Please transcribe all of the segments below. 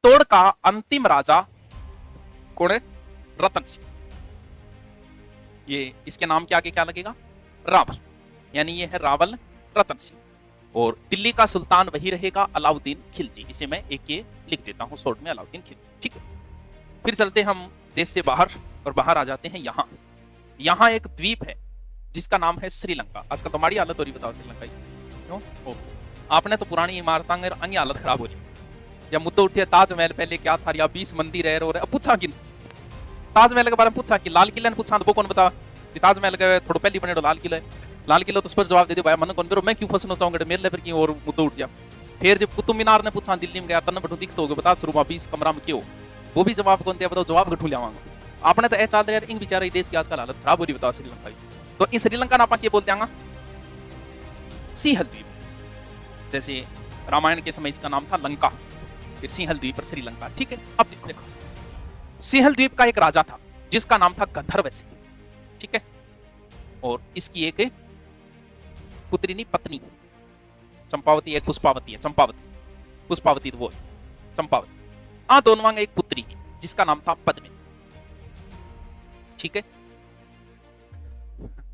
चित्तौड़ का अंतिम राजा कौन है? रतन सिंह। ये इसके नाम के आगे क्या लगेगा? रावल, यानी ये है रावल रतन सिंह। और दिल्ली का सुल्तान वही रहेगा, अलाउद्दीन खिलजी। इसे मैं एक ये लिख देता हूं शॉर्ट में, अलाउद्दीन खिलजी। ठीक है, फिर चलते हम देश से बाहर और बाहर आ जाते हैं यहाँ। यहाँ एक द्वीप है जिसका नाम है श्रीलंका। आजकल तो हमारी हालत हो रही, बताओ श्रीलंका की क्यों? आपने तो पुरानी इमारत अंगी हालत खराब हो रही। जब मुद्दे उठे ताजमहल पहले क्या था, या 20 मंदिर है, और पूछा कि ताजमहल के बारे में पूछा कि लाल किला ने पूछा तो वो कौन बता कि ताजमहल के थोड़ा पहले बने लाल किला है। लाल किला तो उस पर जवाब दे दे भाई मन कौन करो, मैं क्यों फंसना चाहूंगा मेरे लेबर की, और मुद्दा उठ गया। फिर जब कुतुब मीनार ने पूछा दिल्ली में गया तन बटू दिखते हो बता शुरू 20 कमरा में क्यों, वो भी जवाब कौन दिया बताओ, जवाब गठू लियावांगा। आपने तो ऐसा यार इन बेचारे देश की आजकल हालत खराब हो रही, बताओ श्रीलंका की। तो इस श्रीलंका आप ये बोलते हैं सिंहल द्वीप, जैसे रामायण के समय इसका नाम था लंका, फिर सिंहल द्वीप पर श्रीलंका। ठीक है, अब देखो सिंहल द्वीप का एक राजा था जिसका नाम था गंधर्व सिंह। ठीक है, और इसकी एक पुत्री नहीं पत्नी चंपावती, एक पुष्पावती है। पुष्पावती तो वो चंपावती। दोनों एक पुत्री जिसका नाम था पद्मिनी। ठीक है,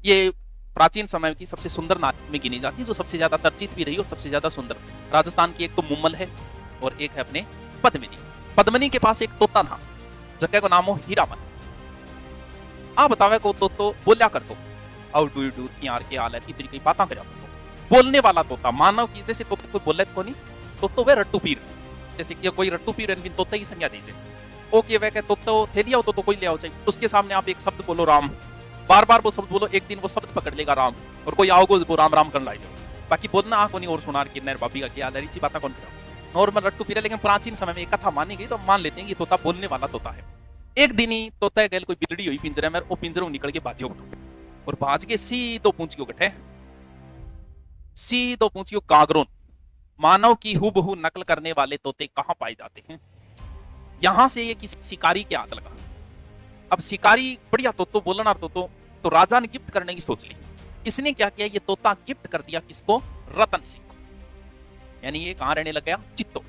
ये प्राचीन समय की सबसे सुंदर नारी में गिनी जाती है, जो सबसे ज्यादा चर्चित भी रही और सबसे ज्यादा सुंदर। राजस्थान की एक तो मुम्मल है और एक है अपने पद्मिनी। पद्मिनी के पास एक तोता था जगह को नाम हो हीरामन। बतावे को तो बोलिया कर तो हाउ डू यू डू यार के हाल है, इतनी कई बातें कर बोलने वाला तोता। मानव की जैसे तो कोई बोले तो नहीं तो वे रट्टू पीर, जैसे कि कोई रट्टू पीर इनकी तोता ही संज्ञा दीजिए। ओके वे कहते तो चलिए हो तो कोई ले आओ चाहिए, उसके सामने आप एक शब्द बोलो राम, बार बार वो शब्द बोलो, एक दिन वो शब्द पकड़ लेगा राम, और कोई आओगे वो राम राम कर लाई जाओ। बाकी बोलना आंखों नहीं और सुनार की नर भाभी का क्या हाल है, इसी बात कौन करो नॉर्मल रट्टू पीर। लेकिन प्राचीन समय में एक कथा मानी गई तो मान लेते हैं कि तोता बोलने वाला तोता है। एक दिन ही तोता गैल कोई बिगड़ी हुई पिंजरे में, वो पिंजरों निकल के बाजियो और भाज के सीधो पूंछियो गठे, सीधो पूंछियो कागरोन। मानव की हुबहू नकल करने वाले तोते कहां पाए जाते हैं? यहां से ये किसी शिकारी के हाथ लगा। अब शिकारी बढ़िया तोतो बोलना तो राजा ने गिफ्ट करने की सोच ली। इसने क्या किया, ये तोता गिफ्ट कर दिया किसको? रतन सिंह को। यानी ये कहां रहने लग गया? चित्तौड़।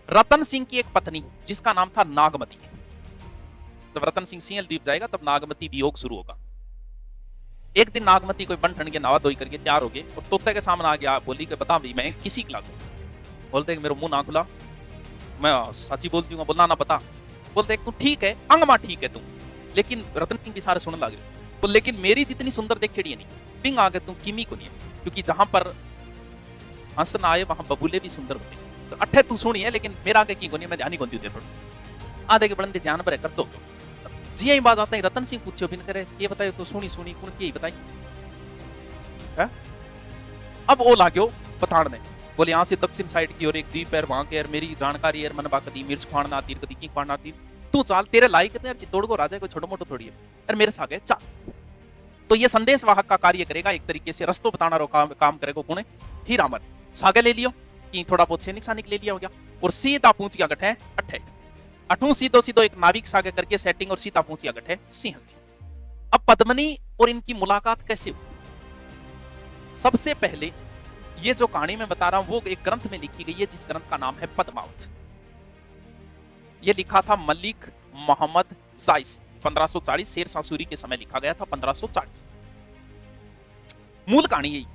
रतन सिंह की एक पत्नी जिसका नाम था नागमती। जब रतन सिंह सिंहल द्वीप जाएगा तब नागमती वियोग शुरू होगा। एक दिन नागमती कोई बन ठन के नवा धोई करके तैयार हो गए और तोते के सामने आ गया, बोली कि बता भाई मैं किसी के लागू। बोलते मेरे मुंह ना खुला, मैं सच्ची बोल दूंगा, बोलना ना पता। बोलते तू ठीक है अंगमा ठीक है तू, लेकिन रतन सिंह भी सारे सुनने लग रहे। तो लेकिन मेरी जितनी सुंदर देखेड़ी नहीं, पिंग आ गए तू किमी को नहीं, क्योंकि जहां पर हंस ना आए वहां बबूले भी सुंदर होते। तो अट्ठे तू सुनी है लेकिन मेरा आगे की कोनी, मैं ध्यान ही कौन दे आधे के बड़े ध्यान पर कर दो। जी ही बात आता है, रतन सिंह पूछो बिन करे ये बताए तो सुनी कौन की बताई है? अब वो लाग्यो पठान ने, बोले यहाँ से दक्षिण साइड की और एक द्वीप है वहां के, मेरी जानकारी है मन बाकदी मिर्च खाना आती कदी की खाना आती, तू चाल तेरे लायक यार चित्तौड़ को राजा को छोटो मोटो थोड़ी है यार, मेरे साथ है चाल। तो ये संदेश वाहक का कार्य करेगा, एक तरीके से रस्तो बताना रो काम करेगा कौन है? हीरामन। सागे ले लियो कि थोड़ा बहुत सैनिक सानिक ले लिया हो गया और सीधा पूछ गया गठे अट्ठे अठू सीधो सीधो एक नाविक सागे करके सेटिंग और सीता पूछिया गठे सिंह। अब पद्मिनी और इनकी मुलाकात कैसे हुई? सबसे पहले ये जो कहानी मैं बता रहा हूं वो एक ग्रंथ में लिखी गई है जिस ग्रंथ का नाम है पद्मावत। ये लिखा था मलिक मोहम्मद जायस 1540, शेर शाह सूरी के समय लिखा गया था 1540। मूल कहानी यही,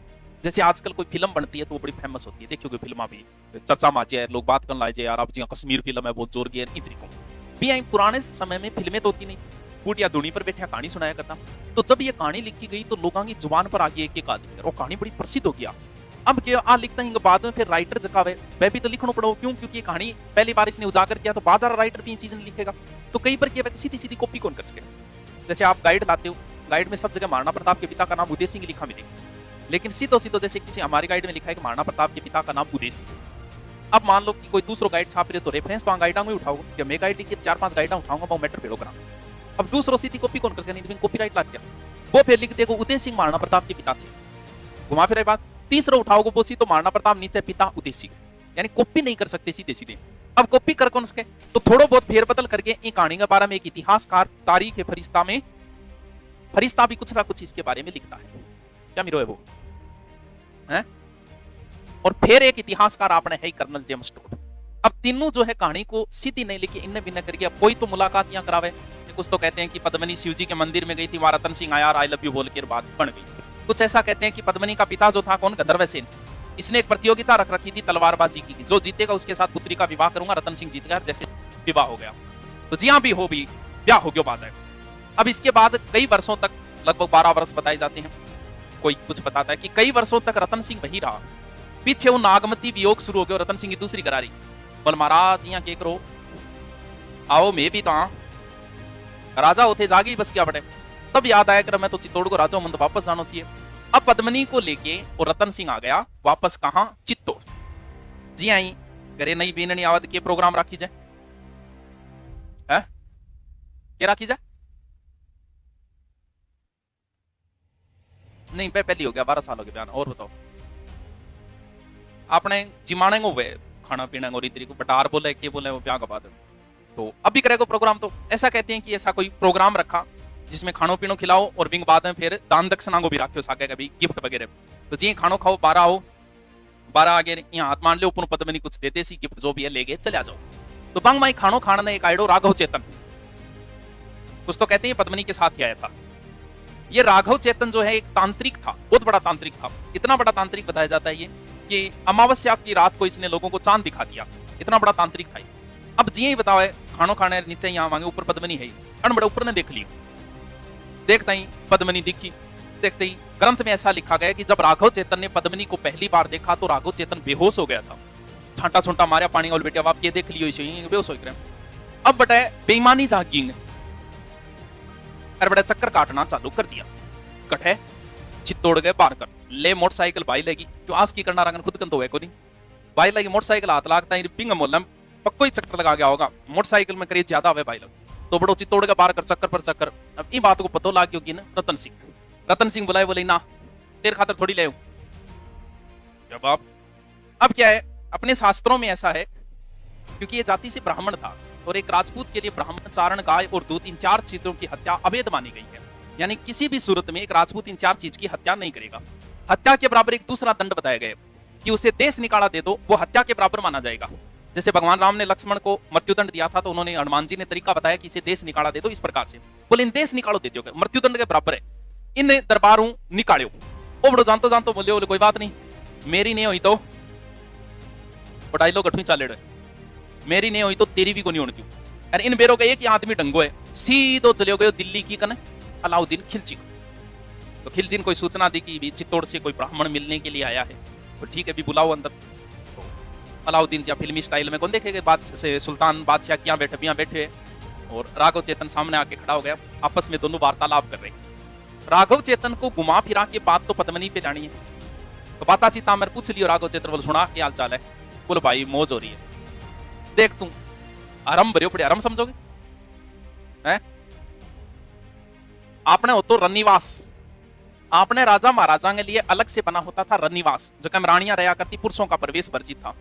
जैसे आजकल कोई फिल्म बनती है तो वो बड़ी फेमस होती है, देखियो फिल्म भी चर्चा में आ जाए, लोग बात करने लाए यार अब जी कश्मीर फिल्म है बहुत जोर की है तरीकों भी आई। पुराने समय में फिल्में तो होती नहीं, बूटिया धुनी पर बैठा कहानी सुनाया करता। तो जब ये कहानी लिखी गई तो लोगों की जुबान पर आ गई एक आदमी और कहानी बड़ी प्रसिद्ध हो गया। अब क्या लिखता है बाद में फिर राइटर जगह वह भी तो लिखना पड़ो, क्यों? क्योंकि ये कहानी पहली बार इसने उजागर किया तो बाद राइटर भी चीज नहीं लिखेगा। तो कई बार क्या सीधी सीधी कॉपी कौन कर सके। जैसे आप गाइड लाते हो, गाइड में सब जगह महाराणा प्रताप के पिता का नाम उदय सिंह लिखा मिलेगा, लेकिन सीधो सीधो जैसे किसी हमारी गाइड में लिखा है कि महाराणा प्रताप के पिता का नाम उदय सिंह। अब मान लो कि कोई दूसरो गाइड छाप रहे तो रेफरेंस तो गाइडा में उठाओगे, जब मैं गाइड लिखी 4-5 गाइडा उठाऊंगा वो मैटर पेड़ो करा। अब दूसरो सीधी कॉपी कौन कर सके, नहीं कॉपीराइट लग गया, वो फिर लिख देगा उदय सिंह महाराणा प्रताप के पिता थे, घुमा फिर बात। तीसरा उठाओगे वो सी तो महाराणा प्रताप नीचे पिता उदय सिंह, यानी कॉपी नहीं कर सकते सीधे सीधे। अब कॉपी कर कौन सके, तो थोड़ा बहुत फेरबदल करके एक कहानी के बारे में एक इतिहासकार तारीख फरिश्ता में फरिश्ता भी कुछ ना कुछ इसके बारे में लिखता है, क्या मिलो है वो है? और फिर एक इतिहासकार आपने है कर्नल जेम्स टोड, अब तीनों जो है कहानी को सीधी नहीं लिखी, इनने भिन्न करके अब कोई तो मुलाकात यहाँ करावे। कुछ तो कहते हैं कि पद्मनी शिव जी के मंदिर में गई थी, वहां रतन सिंह आया और आई लव यू बोल के बात बन गई। कुछ ऐसा कहते हैं कि पद्मनी का पिता जो था कौन, गंधर्व सेन, इसने एक प्रतियोगिता रख रखी थी तलवारबाजी की, जो जीतेगा उसके साथ पुत्री का विवाह करूंगा। रतन सिंह जीत गया, जैसे विवाह हो गया। तो जी हाँ भी हो भी ब्याह हो गया बात है। अब इसके बाद कई वर्षों तक, लगभग 12 वर्ष बताए जाते हैं, कोई कुछ बताता है कि कई वर्षों तक रतन सिंह वही रहा। पीछे वो नागमती वियोग शुरू हो गया, रतन सिंह की दूसरी करारी। बोल महाराज यहाँ के करो, आओ मैं भी तो राजा होते जागी बस क्या बटे। तब याद आया कर मैं तो चित्तौड़ को राजा हूं, तो वापस आना चाहिए। अब पद्मनी को लेके और रतन सिंह आ गया वापस, कहां, चित्तौड़। जी आई करे नई बीननी आवत के प्रोग्राम राखी जाए है? क्या राखी जाए? नहीं पहली हो गया, 12 साल हो गए बयान। और बताओ आपने जिमाने हुए खाना पीना और रीति को बटार बोले के बोले वो ब्याह का बाद, तो अभी करेगा प्रोग्राम। तो ऐसा कहते हैं कि ऐसा कोई प्रोग्राम रखा जिसमें खानो पीनो खिलाओ और बिंग बाद में फिर दान दक्षिणा को भी रखो साके कभी गिफ्ट वगैरह। तो जी खानो खाओ, 12 हो, 12 आगे यहाँ हाथ मान लो, पद्मनी कुछ देते सी गिफ्ट जो भी है लेके चले जाओ। तो बंग माई खानो खाने एक आइडो राघव चेतन, कुछ तो कहते हैं पद्मनी के साथ ही आया था। ये राघव चेतन जो है एक तांत्रिक था, बहुत बड़ा तांत्रिक था। इतना बड़ा तांत्रिक बताया जाता है ये कि अमावस्या की रात को इसने लोगों को चांद दिखा दिया, इतना बड़ा तांत्रिक था। अब जी ही बताओ खानो खाने नीचे यहाँ मांगे, ऊपर पद्मनी है, बड़े ऊपर ने देख ली, देखता ही पद्मनी दिखी। देखते ही ग्रंथ में ऐसा लिखा गया कि जब राघव चेतन ने पद्मनी को पहली बार देखा तो राघव चेतन बेहोश हो गया था। छांटा छुंटा मारा पानी और बेटे आप ये देख लियो, बेहोश हो गए। अब बटे बेईमानी जागी, अरे बड़ा चक्कर काटना चालू कर दिया। कटे चित्तौड़ गए बाहर कर ले मोटरसाइकिल भाई लेगी, जो आज की करना रंगन खुद कन तो है को नहीं भाई लगी मोटरसाइकिल हाथ लागता है पिंग मोल पक्को ही चक्कर लगा गया होगा। मोटरसाइकिल में करीब ज्यादा हुए भाई लोग, तो बड़ो चित्तौड़ के बाहर कर चक्कर पर चक्कर। अब ये बात को पता लग गया कि ना रतन सिंह बुलाए, बोले ना तेरे खातर थोड़ी ले जवाब। अब क्या है, अपने शास्त्रों में ऐसा है क्योंकि ये जाति से ब्राह्मण था और एक राजपूत के लिए ब्राह्मण, चारण, गाय और दूध इन 4 चीजों की हत्या अवैध मानी गई है। यानी किसी भी सूरत में एक राजपूत इन 4 चीज की हत्या नहीं करेगा। हत्या के बराबर एक दूसरा दंड बताया गया कि उसे देश निकाला दे दो, वो हत्या के बराबर माना जाएगा। जैसे भगवान राम ने लक्ष्मण को मृत्युदंड दिया था, तो उन्होंने हनुमान जी ने तरीका बताया कि इसे देश निकाला दे दो इस प्रकार से। बोले इन देश निकालो देते हो, मृत्युदंड के बराबर है, इन दरबारों निकालो। ओ बड़ो जानतो जानतो बोले कोई बात नहीं, मेरी नहीं हुई तो डायलॉग अठवीं चाले, मेरी नहीं हुई तो तेरी भी को नहीं होनी। अरे इन बेरों का एक ही आदमी डंगो है, सीधो चले गए दिल्ली की कने अलाउद्दीन खिलजी को। तो खिलजी ने कोई सूचना दी कि चित्तौड़ से कोई ब्राह्मण मिलने के लिए आया है, तो ठीक है भी बुलाओ अंदर। तो अलाउद्दीन या फिल्मी स्टाइल में कौन देखेगा, बात से सुल्तान बादशाह क्या बैठे और राघव चेतन सामने आके खड़ा हो गया। आपस में दोनों वार्तालाप कर रहे। राघव चेतन को घुमा फिरा के बात तो पद्मनी पे जानी है, तो बाता चीता मैं पूछ लियो। राघव चेतन बोल सुना क्या हाल चाल है? बोलो भाई मौज हो रही है। देख तू आराम भरियो पड़े, आराम समझोगे हैं? आपने हो तो रनिवास, आपने राजा महाराजा के लिए अलग से बना होता था रनिवास, जगह में रानियां रहा करती, पुरुषों का प्रवेश वर्जित था।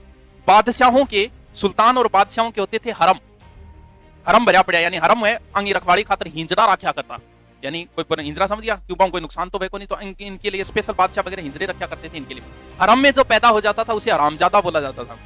बादशाहों के, सुल्तान और बादशाहों के होते थे हरम, हरम भरिया पड़ा, यानी हरम है अंगी रखवाड़ी खातर हिंजरा रखा करता, यानी कोई हिंजरा समझ गया क्यों, कोई नुकसान तो नहीं, तो इनके लिए स्पेशल बादशाह वगैरह हिंजरे रखा करते थे इनके लिए। हरम में जो पैदा हो जाता था उसे हरामजादा बोला जाता था,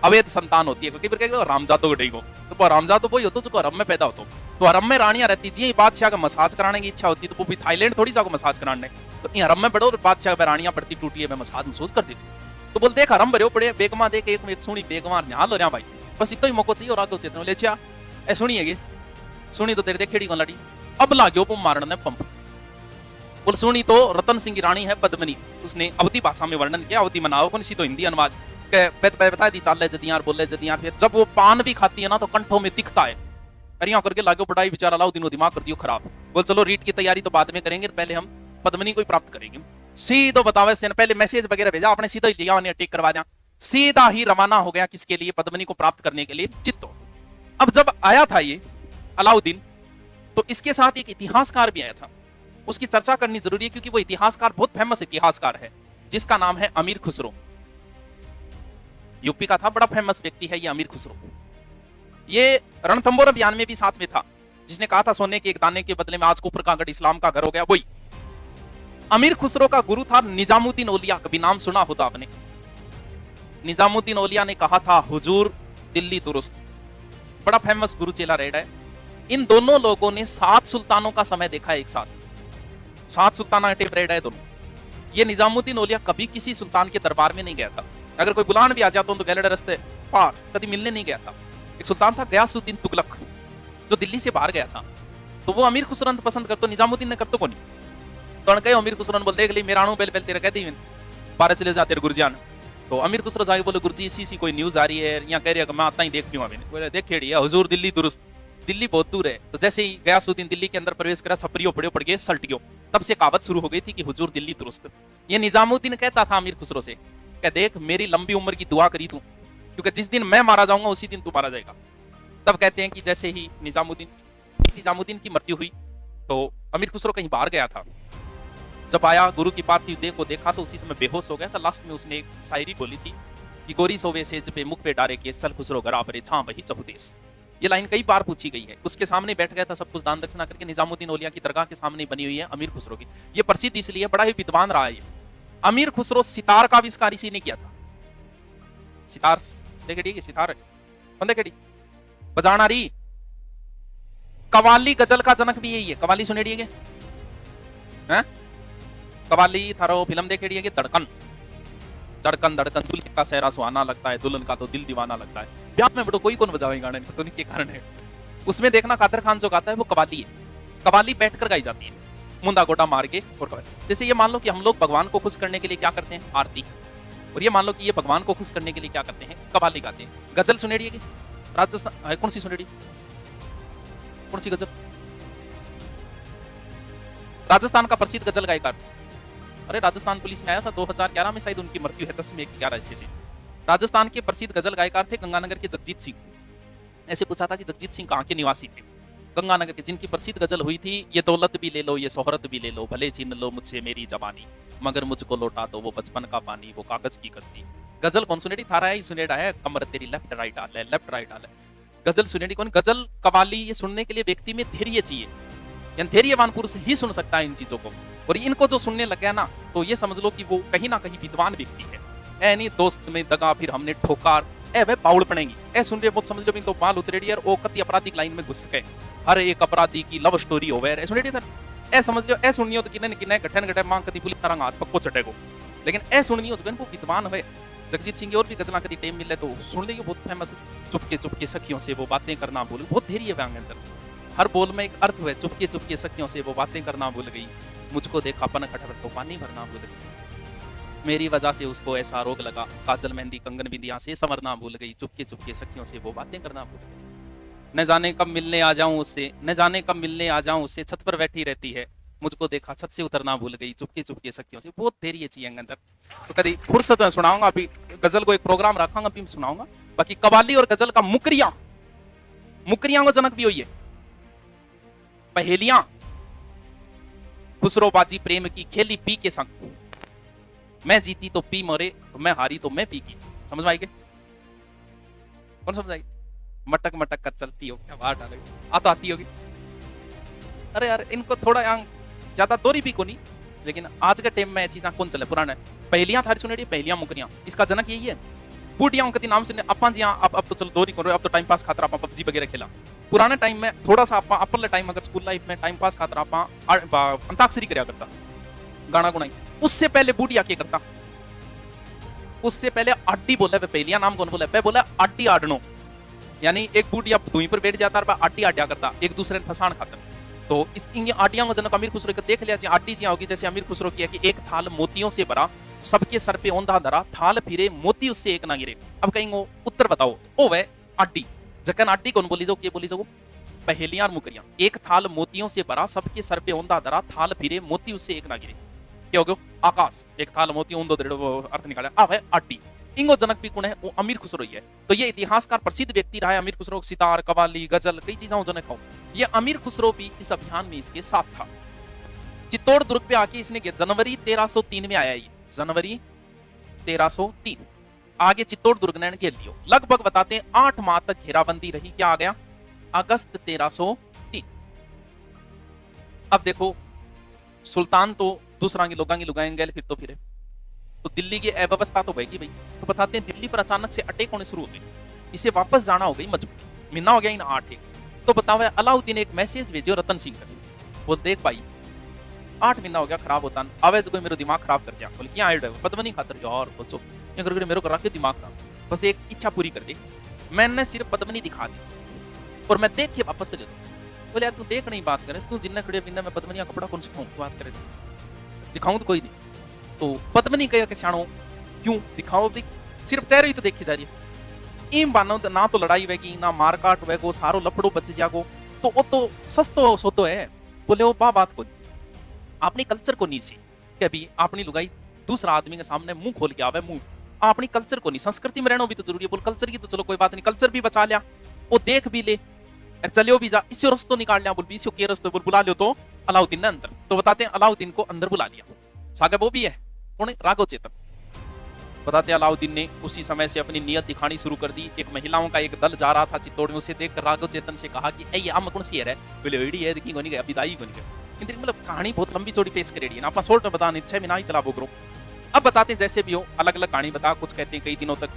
अवैध संतान होती है, क्योंकि रामजादो को तो रामजादो वही होता जो हरम में पैदा होता। तो हरम में रानियां रहती थी, बादशाह का मसाज कराने की इच्छा होती तो वो भी थाईलैंड थोड़ी जाओ मसाज कराने, तो हरम में बढ़ो बादशाह में रानियां पड़ती टूटी है मसाज महसूस कर देती। तो बोलते एक हरम भरे पड़े बेगमा देख एक सुनी बेगमा न्याल हो रहा भाई, बस इतना ही मौको चाहिए। और आगे चेतन ले छिया ए सुनिएगी सुनी तो तेरे देख खेड़ी लड़ी, अब लागो पंप मारने पंप। बोल सुनी तो रतन सिंह की रानी है पद्मनी, उसने अवधी भाषा में वर्णन किया, अवधी मनाओ कौन सी तो हिंदी अनुवाद बता दी, चाल जदियार बोले जदियार। फिर जब वो पान भी खाती है ना तो कंठों में दिखता है। अरे यहाँ करके लागो पढ़ाई बेचारा अलाउद्दीन दिमाग कर दियो खराब। बोल चलो रीट की तैयारी तो बाद में करेंगे, पहले हम पद्मनी को ही प्राप्त करेंगे। सीधो बतावे से पहले मैसेज वगैरह भेजा आपने, सीधा ही लिया उन्हें टेक करवा दिया, सीधा ही रवाना हो गया किसके लिए, पद्मनी को प्राप्त करने के लिए चित्तौड़। अब जब आया था ये अलाउद्दीन, तो इसके साथ एक इतिहासकार भी आया था, उसकी चर्चा करनी जरूरी है क्योंकि वो इतिहासकार बहुत फेमस इतिहासकार है, जिसका नाम है अमीर खुसरो। यूपी का था, बड़ा फेमस व्यक्ति है ये अमीर खुसरो। ये रणथंबोर अभियान में भी साथ में था, जिसने कहा था सोने के एक दाने के बदले में आज कुफर का गढ़ इस्लाम का घर हो गया, वही अमीर खुसरो का गुरु था निजामुद्दीन औलिया। कभी नाम सुना होता आपने? निजामुद्दीन औलिया ने कहा था हुजूर दिल्ली दुरुस्त, बड़ा फेमस गुरु चेला रेड है। इन दोनों लोगों ने 7 सुल्तानों का समय देखा है एक साथ। 7 सुल्ताना टेप रेड है दोनों। ये निजामुद्दीन औलिया कभी किसी सुल्तान के दरबार में नहीं गया था। अगर कोई बुलान भी आ जाता तो गैलड रस्ते पार कभी मिलने नहीं गया था। एक सुल्तान था गयासुद्दीन तुगलक, जो दिल्ली से बाहर गया था। तो वो अमीर खुसरो पसंद करते, निजामुद्दीन ने करते को नहीं। तो कहे अमीर खुसरो बोल देख ली मेरा अणु बेल बेल तेरे कहती बारह चले जाते गुरुजियान। तो अमीर खुसरो जाके बोले गुरुजी इसी कोई न्यूज आ रही है, यहाँ कह रही है मैं आता ही देख लूंगा। मैंने बोले देख खेड़ी है हुजूर दिल्ली दुरुस्त, दिल्ली बहुत दूर है। तो जैसे ही गयासुद्दीन दिल्ली के अंदर प्रवेश करा, छपरियो पड़े पड़ गए सल्टियो, तब से कहावत शुरू हो गई थी कि हुजूर दिल्ली दुरुस्त। ये निजामुद्दीन कहता था अमीर खुसरो से, कह देख मेरी लंबी उम्र की दुआ करी तू, क्योंकि जिस दिन मैं मारा जाऊंगा उसी दिन तू मारा जाएगा। तब कहते हैं कि जैसे ही निजामुद्दीन की मृत्यु हुई तो अमीर खुसरो कहीं बाहर गया था। जब आया गुरु की पार्थिव देह को देखा तो उसी समय बेहोश हो गया था। लास्ट में उसने एक शायरी बोली थी कि गोरी सोवे से जब मुख पे डारे के सल खुसरो गरा परे छां वही चहुदेस। ये लाइन कई बार पूछी गई है। उसके सामने बैठ गया था सब कुछ दान दक्षिणा करके। निजामुद्दीन औलिया की दरगाह के सामने बनी हुई है अमीर खुसरो की। ये प्रसिद्ध इसलिए बड़ा ही विद्वान रहा है। अमीर खुसरो सितार का आविष्कार इसी ने किया था। सितार देखे ठीक है, सितार देखे बजाना रही। कवाली गजल का जनक भी यही है। कवाली सुने हैं? कवाली थारो फिल्म देखे धड़कन धड़कन धड़कन, दुल्हन का सहरा सुहाना लगता है, दुल्हन का तो दिल दीवाना लगता है। ब्याह में बड़ो कोई कौन बजावे गाने, तो के कारण है। उसमें देखना कादर खान जो गाता है वो कवाली है। कवाली बैठकर गाई जाती है, मुंदा गोटा मार के। और जैसे ये मान लो कि हम लोग भगवान को खुश करने के लिए क्या करते हैं, आरती। और ये मान लो कि ये भगवान को खुश करने के लिए क्या करते हैं, कवाली गाते हैं। गजल सुनेड़िए राजस्थान कौन सी सुनेड़ी, कौन सी गजल? राजस्थान का प्रसिद्ध गजल गायकार, अरे राजस्थान पुलिस में आया था 2011 में, शायद उनकी मृत्यु है 10/11 से। राजस्थान के प्रसिद्ध गजल गायकार थे गंगानगर के जगजीत सिंह। ऐसे पूछा था कि जगजीत सिंह कहाँ के निवासी थे? गंगानगर के। जिनकी प्रसिद्ध गजल हुई थी, ये दौलत भी ले लो ये शोहरत भी ले लो, भले छीन लो मुझसे मेरी जवानी, मगर मुझको लौटा दो वो बचपन का पानी, वो कागज की कश्ती। गजल कौन सुनेड़ी? थारा है सुनेड़ा है, कमर तेरी लेफ्ट राइट आल है, लेफ्ट राइट आल है। गजल सुनेड़ी कौन? गजल कवाली ये सुनने के लिए व्यक्ति में धैर्य चाहिए, यानी धैर्यवान पुरुष ही सुन सकता है इन चीजों को। और इनको जो सुनने लग गया ना, तो ये समझ लो कि वो कहीं ना कहीं विद्वान व्यक्ति है। ऐ नहीं दोस्त में दगा फिर हमने ठोकार, ए वे बाउल पड़ेंगी। ए सुन रहे बहुत समझ लो तो माल उतरेड़ी और ओ कति अपराधिक लाइन में घुस गए, हर एक अपराधी की लव स्टोरी होवे। ए सुनेड़ी सर, ए समझ लो, ए सुननी हो तो किने किने गठन गठे मांग कति पुलिस तरंग हाथ पक्को चटेगो। लेकिन ए सुननी हो तो वो विद्वान है। जगजीत सिंह की और भी गजला कभी टाइम मिले तो सुन ली, बहुत फेमस। चुपके चुपके सखियों से वो बातें करना भूल, बहुत धैर्य है अंदर। हर बोल में एक अर्थ है, चुपके चुपके सखियों से वो बातें करना भूल गई, मुझको देखा पन कटहर तो पानी भरना भूल गई, मेरी वजह से उसको ऐसा रोग लगा, काजल मेहंदी कंगन बिंदिया से संवरना भूल गई, चुपके चुपके सखियों से वो बातें करना भूल गई, न जाने कब मिलने आ जाऊं उससे, न जाने कब मिलने आ जाऊं उससे, छत पर बैठी रहती है, मुझको देखा छत से उतरना भूल गई, चुपके चुपके सखियों से। बहुत देर ये चाहिए अंदर। तो कभी फुर्सत में सुनाऊंगा, अभी गजल को एक प्रोग्राम रखांगा, अभी सुनाऊंगा। बाकी कवाली और गजल का मुकरिया को जनक भी हुई है। पहेलियां, खुसरोबाजी प्रेम की खेली पी के संग, मैं जीती तो पी मरे, तो मैं हारी तो मैं पी की। समझ में आई? कौन समझ आई? मटक मटक कर चलती हो क्या, बाहर डालेगी आ तो आती होगी। अरे यार इनको थोड़ा यहाँ ज्यादा दोरी भी को नहीं, लेकिन आज के टाइम में चीजा कौन चले पुराने। पहेलियां थारी सुनेड़ी, पहेलियां मुकरियां, इसका जनक यही है। बूढ़ियाओं के नाम सुने अपन जी, अब तो चलो दोरी करो, अब तो टाइम पास खातर आप पबजी वगैरह खेला। पुराने टाइम में थोड़ा सा आप अपने टाइम अगर स्कूल लाइफ में टाइम पास खातर आप अंताक्षरी करया करता, गाना गुनाई। उससे पहले बूढ़िया क्या करता, उससे पहले आड्डी बोले, पहलिया नाम कौन बोले, बोला आड्डी आडनो, यानी एक बूढ़िया धुई पर बैठ जाता है, आड्डी आड्या करता एक दूसरे ने फसान खातर। तो इस आडिया को जनक अमीर खुसरो को देख लिया, आड्डी जी होगी जैसे अमीर खुसरो की है कि एक थाल मोतियों से भरा, सबके सर पे औंधा धरा, थाल फिरे मोती उससे एक ना गिरे। अब कहीं उत्तर बताओ, ओ वह आड्डी। जकन आड्डी कौन बोली जाओ, क्या बोली जाओ? पहेलियां और मुकरियां। एक थाल मोतियों से भरा, सबके सर पे औंधा धरा, थाल फिरे मोती उससे एक ना गिरे। क्या हो गया? आकाश। एक थाल मोती औंधो धरे, अर्थ निकाला, आ वह आड्डी। इंगो जनक भी कौन है? वो अमीर खुसरो ही है। तो ये इतिहासकार प्रसिद्ध व्यक्ति रहा है अमीर खुसरो। सितार, कवाली, गजल, कई चीजों जनक हो। ये अमीर खुसरो भी इस अभियान में इसके साथ था। चित्तौड़ दुर्ग पे आके इसने जनवरी 1303 में आया, ये जनवरी 1303 आगे चित्तौड़ दुर्ग ने घेर लियो। लगभग बताते हैं 8 माह तक घेराबंदी रही। क्या आ गया? अगस्त 1303। अब देखो, सुल्तान तो दूसरा लोगांगी लुगाएंगे फिर तो फिर तो दिल्ली की अव्यवस्था तो होगी भाई। तो बताते हैं दिल्ली पर अचानक से अटैक होने शुरू हो गए। इसे वापस जाना हो गई मजबूरी, महीना हो गया इन 8 एक। तो बताओ अलाउद्दीन एक मैसेज भेजो रतन सिंह को, वो देख भाई 8 महीना हो गया खराब होता न आवे जो कोई मेरा दिमाग खराब कर जा, बोले क्या आइड है पद्मनी खातर यार बोलो ये करके मेरे को रखे दिमाग खराब, बस एक इच्छा पूरी कर दे, मैंने सिर्फ पद्मनी दिखा दी और मैं देख के वापस चले जाऊँ। बोले यार तू देख नहीं बात करे, तू जिन्ना खड़े बिना मैं पद्मनी का कपड़ा कौन सा बात करे दिखाऊं तो कोई नहीं। तो पद्मनी कह के सियाणो क्यों दिखाओ, सिर्फ चेहरे ही तो देखी जा रही है, इन बानो ना तो लड़ाई वेगी ना मारकाट वेगो सारो लफड़ो बच जागो, तो वो तो सस्तो सोतो है। बोले वो बात को अपनी कल्चर को नहीं सी कि अभी अपनी लुगाई दूसरा आदमी के सामने मुंह खोल के आवे, मुंह अपनी कल्चर को नहीं, संस्कृति में रहना भी तो जरूरी है। बोल कल्चर की तो चलो कोई बात नहीं, कल्चर भी बचा लिया, वो देख भी ले चलियो भी जा, इससे रस्तो निकाल लिया, बोल इसी के रस्तो बोल बुला लियो तो अलाउद्दीन ने अंदर, तो बताते हैं अलाउद्दीन को अंदर बुला लिया, सागे वो भी है कौन, राघव चेतन। बताते अलाउद्दीन ने उसी समय से अपनी नियत दिखानी शुरू कर दी। एक महिलाओं का एक दल जा रहा था चित्तौड़ में, उसे देखकर राघव चेतन से कहा कि ए आम कौन सी है बोले एडी है देखी कोनी अभी दाई कोनी, मतलब कहानी बहुत लंबी चौड़ी पेश करेगी है ना, अपना शॉर्ट बता नहीं 6 महीना ही चला वो करो। अब बताते हैं जैसे भी हो अलग अलग कहानी बता, कुछ कहते हैं कई दिनों तक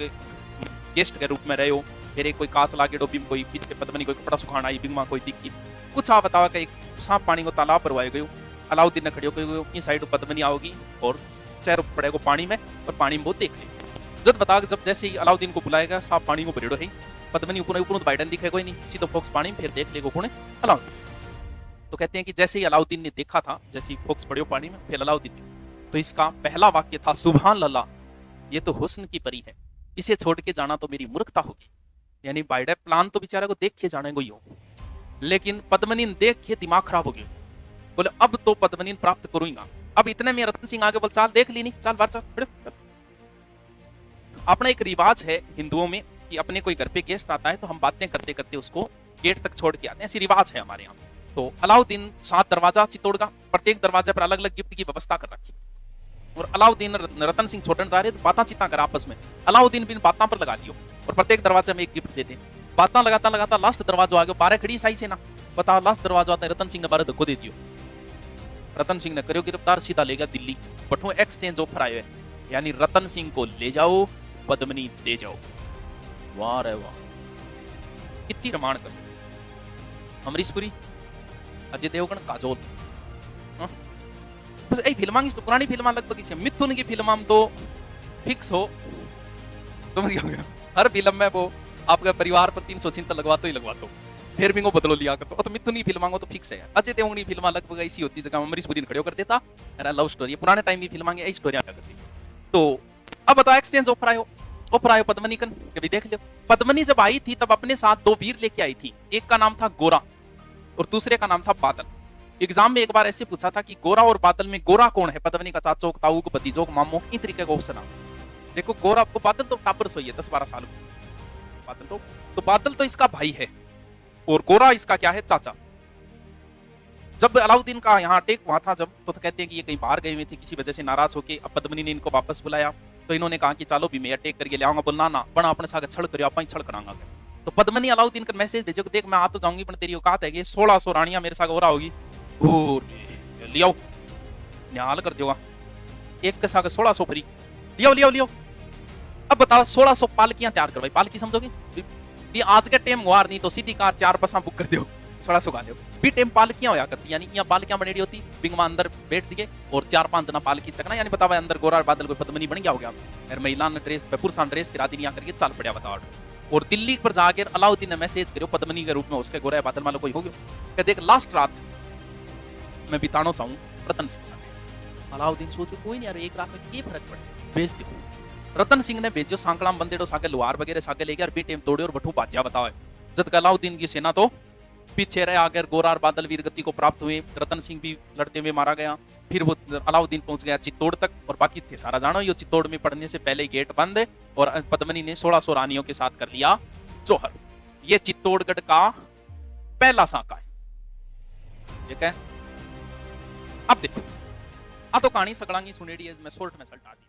गेस्ट के रूप में रहे हो, फिर कोई कांच लागे डोबी में कोई पीछे पद्मनी कोई कपड़ा सुखाना आई बिंगमा कोई दिखी, कुछ आ बतावा का एक सांप पानी को तालाब परवाए गयो, अलाउद्दीन ने खड़े हो इस साइड पद्मनी आओगी और चेहरे पड़ेगा पानी में और पानी में वो देख ले। जब बता जब जैसे ही अलाउद्दीन को बुलाएगा सांप पानी को भरेड़ो है, पद्मनी ऊपर ऊपर बाइडन दिखे कोई नहीं, सीधो फोक्स पानी में फिर देख लेगो कौन अलाउद्दीन। तो कहते हैं कि जैसे ही अलाउद्दीन ने देखा था, जैसे ही फोक्स पड़े पानी में फिर अलाउद्दीन, तो इसका पहला वाक्य था सुभान अल्लाह, ये तो हुस्न की परी है, इसे छोड़ के जाना तो मेरी मूर्खता होगी। यानी बाइडे प्लान तो बेचारे को देख के जाने को ही हो, लेकिन पद्मनी देख के दिमाग खराब हो गया। बोले अब तो पद्मनी प्राप्त करूंगा। अब इतने में रतन सिंह आगे बोल चाल देख ली नहीं, चाल बाहर चल। अपना एक रिवाज है हिंदुओं में कि अपने कोई घर पे गेस्ट आता है तो हम बातें करते करते उसको गेट तक छोड़ के आते हैं, ऐसी रिवाज है हमारे यहाँ। तो अलाउद्दीन 7 दरवाजा चित्तौड़ का, प्रत्येक दरवाजे पर अलग अलग गिफ्ट की व्यवस्था कर रखी, और अलाउद्दीन रतन सिंह छोड़ने जा रहे तो बातें चित्ता कर आपस में, अलाउद्दीन बिन बातों पर लगा लियो और प्रत्येक दरवाजे में एक गिफ्ट देते, बातें लगाता लगाता लास्ट दरवाजा आ गया, 12 खड़ी सही से ना बताओ, लास्ट दरवाजा आता है रतन सिंह ने 12 धक्को दे दियो, रतन सिंह ने करो गिरफ्तार, सीधा ले गया दिल्ली, बठो एक्सचेंज ऑफर आयो है, यानी रतन सिंह को ले जाओ पद्मनी दे जाओ। वाह रे वाह, कितनी रमान कर, अमरीश पुरी, अजय देवगन, काजोल, बस यही फिल्मां की पुरानी फिल्मां लगभग इसे, मिथुन की फिल्मां तो फिक्स हो, समझ गया, हर फिल्म में वो आपका परिवार पर 300 लगवाते ही लगवाते, फिर भी वो बदलो लिया करते, तो मिथुन की फिल्मां तो फिक्स है। अजय देवगन की फिल्मां लगभग ऐसी होती जगह अमरीश पुरी खड़े कर देता, लव स्टोरी, पुराने टाइम की फिल्मां यही स्टोरियां करती। तो अब बताओ एक्सचेंज ऑफर आयो पद्मनी कन, कभी देख लो, पद्मनी जब आई थी तब अपने साथ 2 वीर लेके आई थी, एक का नाम था गोरा और दूसरे का नाम था बादल। एग्जाम में एक बार ऐसे पूछा था कि गोरा और बादल में गोरा कौन है, पद्मनी का चाचोक, ताऊक, भतीजोक, मामोक, इन तरीके का ऑप्शन आ। देखो गोरा को बादल तो टापर सोई है 10-12 साल बादल, तो बादल तो इसका भाई है और गोरा इसका क्या है चाचा। जब अलाउद्दीन का यहाँ अटैक हुआ था जब, तो कहते हैं कि ये कहीं बाहर गए हुए थे किसी वजह से नाराज होके, अब पद्मनी ने इनको वापस बुलाया, तो इन्होंने कहा कि चलो भी मैं अटैक करके ले आऊंगा, बोलना ना बना अपने साथ छड़ करियो, आप ही छड़ करांगा। तो पद्मनी अलाउद्दीन का मैसेज भेजो, देख मैं आ तो जाऊंगी पर तेरी औकात है कि 1600 रानियां मेरे साथ हो रहा होगी, लियाओ निहाल कर दोगा, एक के साथ 1600 फ्री, लियो। अब बताओ 1600 पालकियां तैयार करवाई, पालकी समझोगे ये आज के टाइम वार नहीं तो सीधी कार 4 बसा बुक कर दो, 1600 का लियो भी टाइम पालकियां होया करती, यानी यहाँ पालकियां बनेड़ी होती, बिंगमा अंदर बैठ दिए और 4-5 जना पालकी चकना, यानी बताओ अंदर गोरा बादल कोई पद्मनी बन गया हो गया, फिर महिला ने ड्रेस पुरुषां ड्रेस फिर आदि करके चल पड़ा बताओ। और दिल्ली पर जाकर अलाउद्दीन ने मैसेज करो पद्मनी के रूप में, उसके गोरा बादल वालों कोई हो गया, देख लास्ट रात मैं बिताना चाहूँ रतन सिंह साथ। अलाउद्दीन सोचो कोई नहीं यार, एक रात में क्या फर्क पड़े, भेज दो। रतन सिंह ने भेजो सांकलाम बंदेड़ो सागे लोहार वगैरह सागे लेके और बेटे तोड़े और बठू बाजिया बताओ। जब अलाउद्दीन की सेना तो पीछे रहे, आगे गोरा और बादल वीर गति को प्राप्त हुए, रतन सिंह भी लड़ते हुए मारा गया। फिर वो अलाउद्दीन पहुंच गया चित्तौड़ तक, और बाकी थे सारा जानो ये चित्तौड़ में पड़ने से पहले गेट बंद है, और पद्मनी ने 1600 रानियों के साथ कर लिया जोहर। ये चित्तौड़गढ़ का पहला साका है, ठीक है। अब देखो आ तो कहानी सकड़ांगी सुनेड़ी है, मैं शॉर्ट में सल्टा दी।